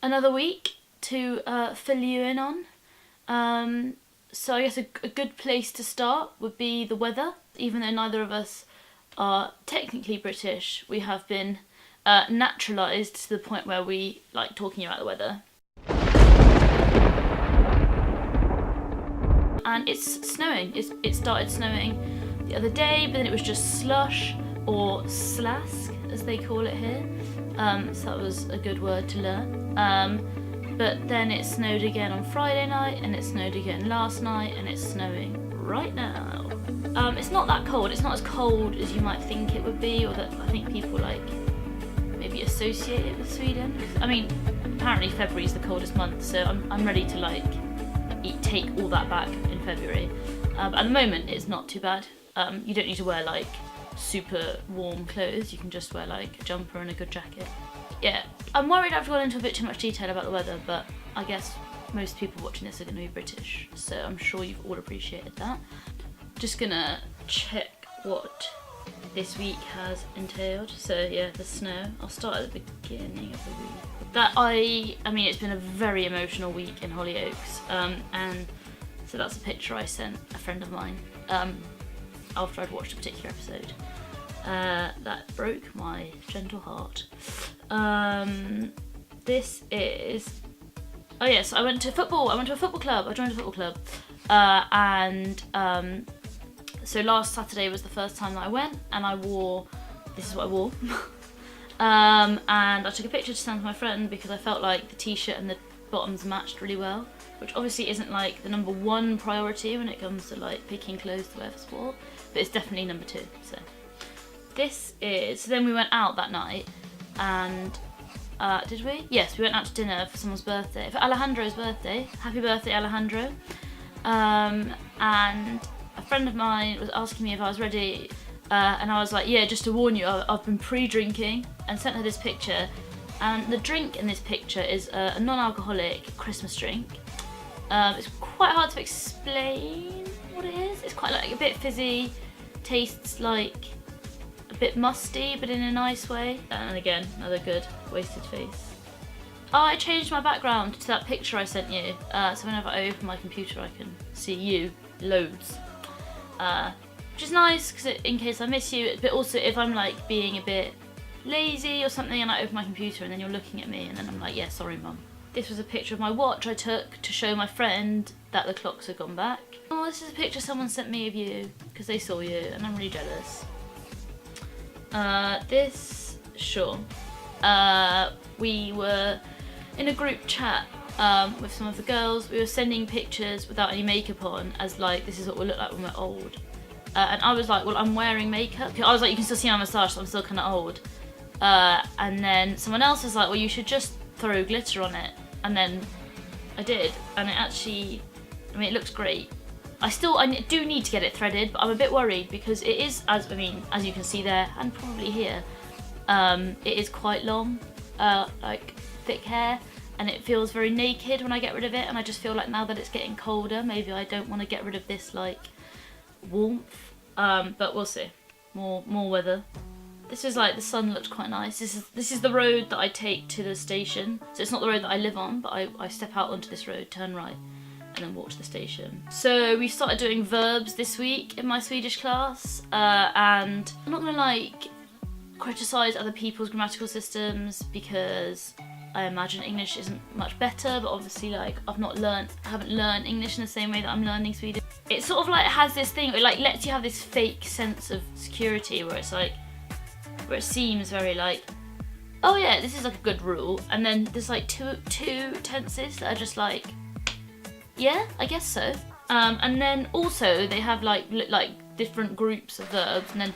another week to fill you in on. So I guess a good place to start would be the weather. Even though neither of us are technically British, we have been naturalised to the point where we like talking about the weather. And it's snowing. It started snowing the other day, but then it was just slush, or slask as they call it here. So that was a good word to learn. But then it snowed again on Friday night, and it snowed again last night, and it's snowing right now. It's not that cold. It's not as cold as you might think it would be, or that I think people like maybe associate it with Sweden. I mean, apparently February is the coldest month, so I'm ready to like take all that back in February. But at the moment, it's not too bad. You don't need to wear like super warm clothes. You can just wear like a jumper and a good jacket. Yeah, I'm worried I've gone into a bit too much detail about the weather, but I guess most people watching this are going to be British, so I'm sure you've all appreciated that. Just gonna check what this week has entailed. So yeah, the snow. I'll start at the beginning of the week. I mean, it's been a very emotional week in Hollyoaks, and so that's a picture I sent a friend of mine after I'd watched a particular episode. That broke my gentle heart. This is... Oh yes, I went to football. I went to a football club. I joined a football club. So last Saturday was the first time that I went, and I wore... This is what I wore. And I took a picture to send to my friend because I felt like the t-shirt and the bottoms matched really well, which obviously isn't like the number one priority when it comes to like picking clothes to wear for sport, but it's definitely number two. So this is... So then we went out that night, and did we? Yes, we went out to dinner for someone's birthday, for Alejandro's birthday. Happy birthday, Alejandro. And a friend of mine was asking me if I was ready, and I was like, yeah, just to warn you, I've been pre-drinking, and sent her this picture. And the drink in this picture is a non-alcoholic Christmas drink. It's quite hard to explain what it is. It's quite like a bit fizzy, tastes like a bit musty, but in a nice way. And again, another good wasted face. Oh, I changed my background to that picture I sent you. So whenever I open my computer, I can see you loads. Which is nice, because in case I miss you, but also if I'm like being a bit lazy or something and I open my computer and then you're looking at me and then I'm like, yeah, sorry mum. This was a picture of my watch I took to show my friend that the clocks had gone back. Oh, this is a picture someone sent me of you, because they saw you and I'm really jealous. We were in a group chat with some of the girls. We were sending pictures without any makeup on, as like, this is what we'll look like when we're old. And I was like, well, I'm wearing makeup. I was like, you can still see my moustache, so I'm still kind of old. And then someone else was like, well, you should just throw glitter on it. And then I did, and it actually, I mean, it looks great. I do need to get it threaded, but I'm a bit worried because it is, as you can see there, and probably here, it is quite long, like thick hair, and it feels very naked when I get rid of it, and I just feel like now that it's getting colder, maybe I don't want to get rid of this like warmth, but we'll see. More weather. This is like, the sun looked quite nice. This is the road that I take to the station, so it's not the road that I live on, but I step out onto this road, turn right, and then walk to the station. So we started doing verbs this week in my Swedish class, and I'm not gonna like criticise other people's grammatical systems because I imagine English isn't much better, but obviously like I haven't learned English in the same way that I'm learning Swedish. It sort of like has this thing, it like lets you have this fake sense of security where it's like, where it seems very like, oh yeah, this is like a good rule, and then there's like two tenses that are just like, yeah, I guess so. And then also they have like different groups of verbs, and then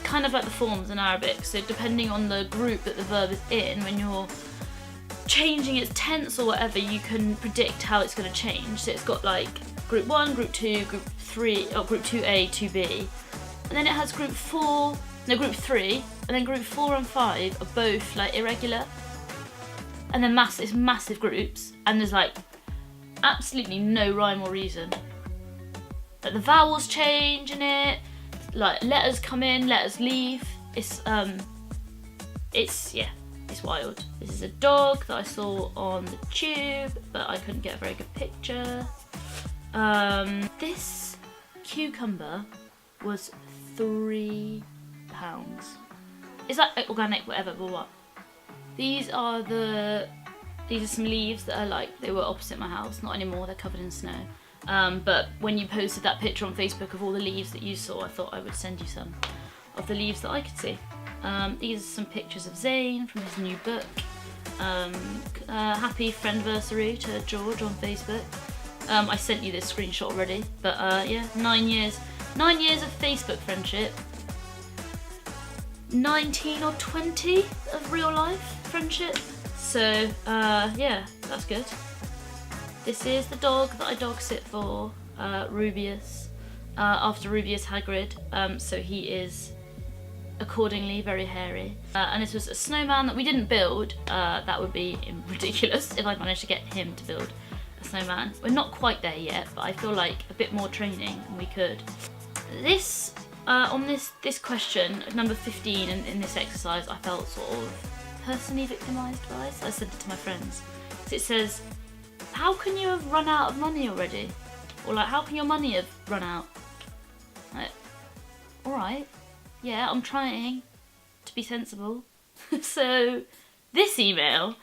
kind of like the forms in Arabic. So depending on the group that the verb is in, when you're changing its tense or whatever, you can predict how it's going to change. So it's got like group 1, group 2, group 3, or group 2A, 2B. And then it has group 3, and then group 4 and 5 are both like irregular. And then it's massive groups, and there's like absolutely no rhyme or reason. Like the vowels change in it, like letters come in, letters leave. It's yeah, it's wild. This is a dog that I saw on the tube, but I couldn't get a very good picture. This cucumber was £3. Is that organic, whatever, but what? These are some leaves that are like, they were opposite my house, not anymore, they're covered in snow. But when you posted that picture on Facebook of all the leaves that you saw, I thought I would send you some of the leaves that I could see. These are some pictures of Zane from his new book. Happy friendversary to George on Facebook. I sent you this screenshot already, but yeah, 9 years. 9 years of Facebook friendship. 19 or 20 of real life friendship. So yeah, that's good. This is the dog that I dog sit for, Rubios, after Rubios Hagrid, so he is accordingly very hairy. And this was a snowman that we didn't build. That would be ridiculous if I managed to get him to build a snowman. We're not quite there yet, but I feel like a bit more training and we could. This, on this question, number 15 in this exercise, I felt sort of personally victimised by, so I sent it to my friends. So it says, how can you have run out of money already? Or like, how can your money have run out? Like, alright, yeah, I'm trying to be sensible. So this email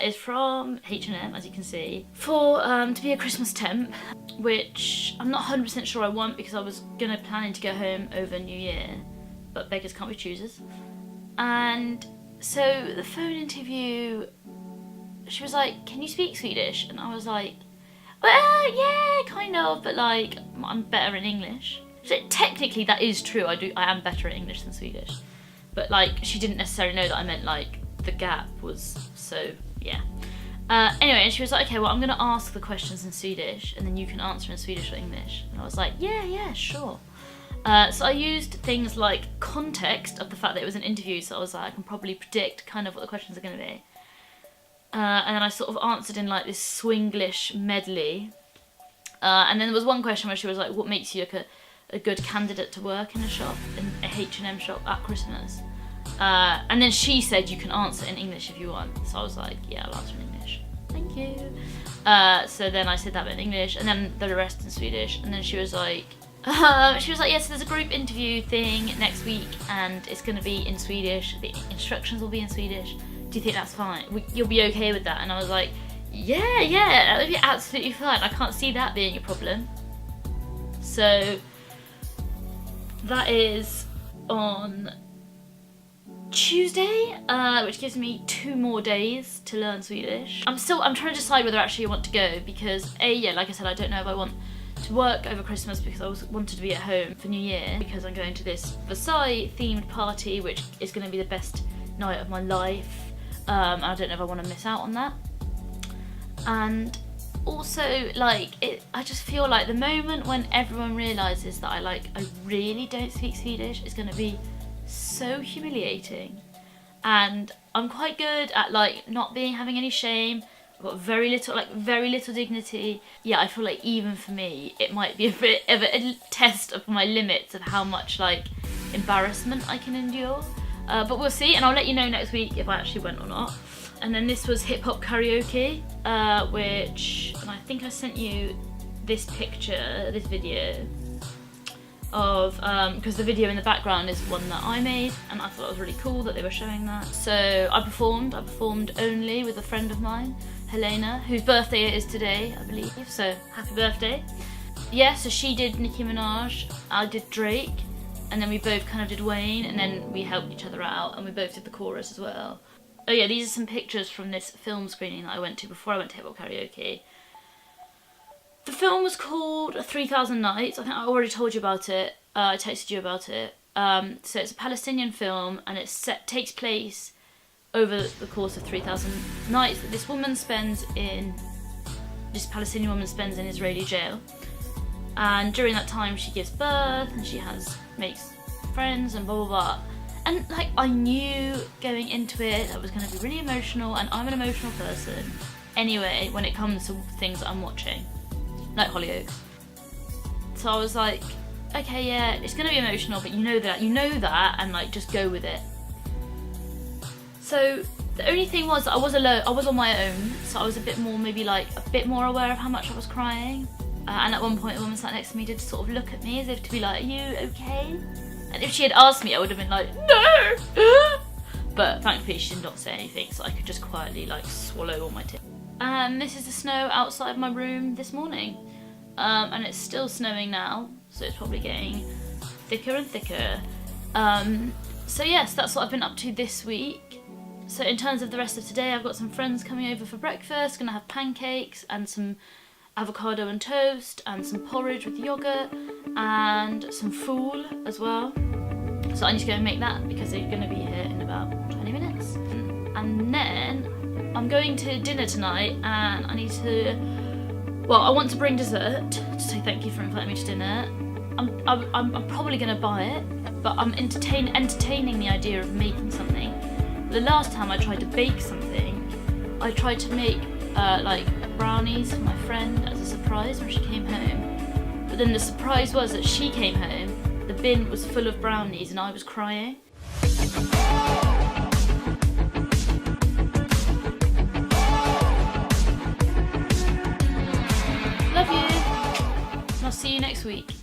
is from H&M, as you can see, for to be a Christmas temp, which I'm not 100% sure I want because I was planning to go home over New Year, but beggars can't be choosers. And so the phone interview, she was like, can you speak Swedish? And I was like, well, yeah, kind of, but like, I'm better in English. So technically that is true, I am better at English than Swedish. But like, she didn't necessarily know that I meant like, the gap was, so yeah. Anyway, and she was like, okay, well, I'm gonna ask the questions in Swedish and then you can answer in Swedish or English. And I was like, yeah, sure. So I used things like context of the fact that it was an interview, so I was like, I can probably predict kind of what the questions are gonna be. And then I sort of answered in like this Swinglish medley. And then there was one question where she was like, what makes you like a good candidate to work in a shop, in a H&M shop at Christmas? And then she said you can answer in English if you want. So I was like, yeah, I'll answer in English. Thank you. So then I said that in English and then the rest in Swedish. And then she was like, yes, there's a group interview thing next week and it's going to be in Swedish. The instructions will be in Swedish. Do you think that's fine? You'll be okay with that? And I was like, yeah, that would be absolutely fine. I can't see that being a problem. So that is on Tuesday, which gives me 2 more days to learn Swedish. I'm trying to decide whether actually I want to go because yeah, like I said, I don't know if I want to work over Christmas because I wanted to be at home for New Year because I'm going to this Versailles themed party which is going to be the best night of my life. I don't know if I want to miss out on that. And also, like, I just feel like the moment when everyone realises that I really don't speak Swedish is going to be so humiliating. And I'm quite good at like not having any shame. I've got very little dignity. Yeah, I feel like even for me, it might be a bit of a test of my limits of how much like embarrassment I can endure. But we'll see, and I'll let you know next week if I actually went or not. And then this was Hiphop karaoke, and I think I sent you this video of, because the video in the background is one that I made, and I thought it was really cool that they were showing that. So I performed only with a friend of mine, Helena, whose birthday it is today, I believe, so happy birthday. Yeah, so she did Nicki Minaj, I did Drake, and then we both kind of did Wayne, and then we helped each other out, and we both did the chorus as well. Oh yeah, these are some pictures from this film screening that I went to before I went to Hiphop karaoke. The film was called 3,000 Nights. I think I already told you about it. I texted you about it. So it's a Palestinian film, and it takes place over the course of 3,000 nights that this Palestinian woman spends in Israeli jail. And during that time, she gives birth, and she makes friends, and blah blah blah. And like, I knew going into it that was going to be really emotional, and I'm an emotional person anyway when it comes to things that I'm watching, like Hollyoaks. So I was like, okay, yeah, it's going to be emotional, but you know that, and like, just go with it. So The only thing was that I was alone. I was on my own, so I was a bit more, maybe like a bit more aware of how much I was crying. And at one point, a woman sat next to me did sort of look at me as if to be like, "Are you okay?" And if she had asked me, I would have been like, "No." But thankfully, she did not say anything, so I could just quietly like swallow all my tears. And this is the snow outside my room this morning, and it's still snowing now, so it's probably getting thicker and thicker. So yes, that's what I've been up to this week. So in terms of the rest of today, I've got some friends coming over for breakfast. Gonna have pancakes and some avocado and toast and some porridge with yogurt and some fool as well. So I need to go and make that because they're gonna be here in about 20 minutes. And then I'm going to dinner tonight, and I need to, well, I want to bring dessert to say thank you for inviting me to dinner. I'm probably gonna buy it, but I'm entertaining the idea of making something. The last time I tried to bake something, I tried to make like brownies for my friend as a surprise when she came home. But then the surprise was that she came home, the bin was full of brownies, and I was crying. Love you. And I'll see you next week.